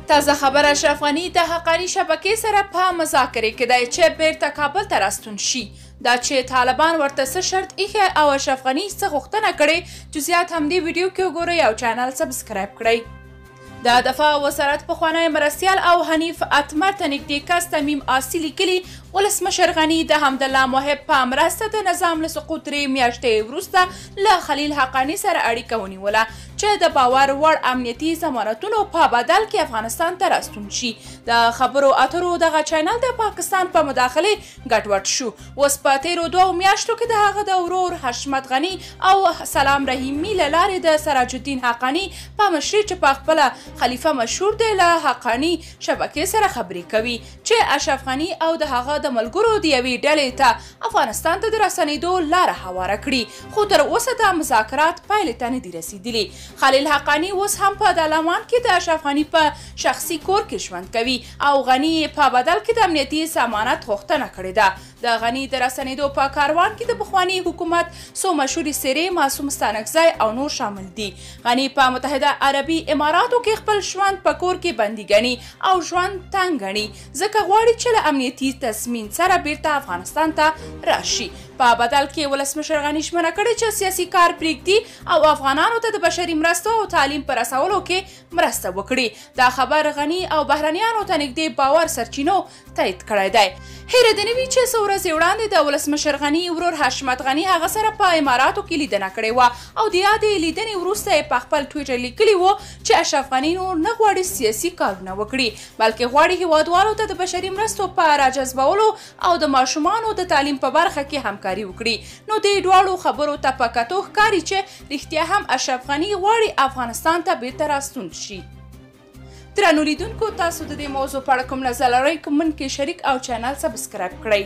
تازه خبر اشرف غني د حقاني شبکې سره په مذاکرې کې دی چې بیرته کابل ته راستون شي. دا چې طالبان ورته څه شرط ایښی او اشرف غني څه غوښتنه کړې، جزئیات همدې ویډیو کې وګورئ او چینل سبسکرایب کړئ. د دفاع وزارت پخوانی مرستیال او حنیف اتمر ته نږدې کس تمیم آسی لیکلي ولسمشر غني د حمدالله محب په مرسته د نظام له سقوط 3 میاشتې وروسته له خلیل حقاني سره اړیکه ونیوله چې د باور وړ امنیتي ضمانتونو په بدل کې افغانستان ته راستون شي. د خبرو اترو دغه چینل د پاکستان په مداخلې ګډوډ شو. اوس په تیرو 2 میاشتو کې د هغه د ورور حشمت غني او سلام رحیمي له لارې د سراج الدین حقاني په مشرۍ چې په خپله خلیفه مشهور دی له حقاني شبکې سره خبرې کوي چې اشرف غني او د هغه د ملګرو د یوې ډلې ته افغانستان ته د رسنیدو لاره هواره کړي، خو تر اوسه د مذاکرات پایلې ته نه دي رسیدلي. خلیل حقاني اوس هم په دلمان کې د اشرف غني په شخصي کور کې ژوند کوي او غني په بدل کې د امنیتي ضمانت غوښتنه کړې ده. د غني د رسنیدو په کاروان کې د پخواني حکومت څو مشهورې څیرې معصوم ستانکزی او نور شامل دي. غني په متحده عربي اماراتو کې خپل ژوند په کور کې بندي ګڼي او ژوند تنګ ګڼي، ځکه غواړي چې له امنیتي تضمین سره بیرته افغانستان ته راشي. په بدل کې ولسمشر غني ژمنه کړې چې سیاسي کار پرېږدي او افغانانو ته د بشري مرستو او تعلیم په رسولو کې مرسته وکړي. دا خبر غني او بهرنیانو ته نږدې باور سرچینو تایید کړی دی. هیره دې نه وي چې څو ورځې وړاندې د ولسمشر غني ورور حشمت غني هغه سره په اماراتو کې لیدنه کړې وه او د یادې لیدنې وروسته یې په خپل ټویټر لیکلي وو چې اشرف غني نور نه غواړي سیاسي کارونه وکړي، بلکې غواړي هیوادوالو ته د بشري مرستو په راجذبولو او د ماشومانو د تعلیم په برخه کې همکاري وکړي. نو دې دواړو خبرو ته په کتو ښکاري چې رښتیا هم اشرف غني غواړي افغانستان ته بیرته راستون شي. درنو لیدونکو، تاسو د دې موضوع په اړه کوم نظر لرئ؟ کمنټ کې شریک او چینل سبسکرایب کړئ.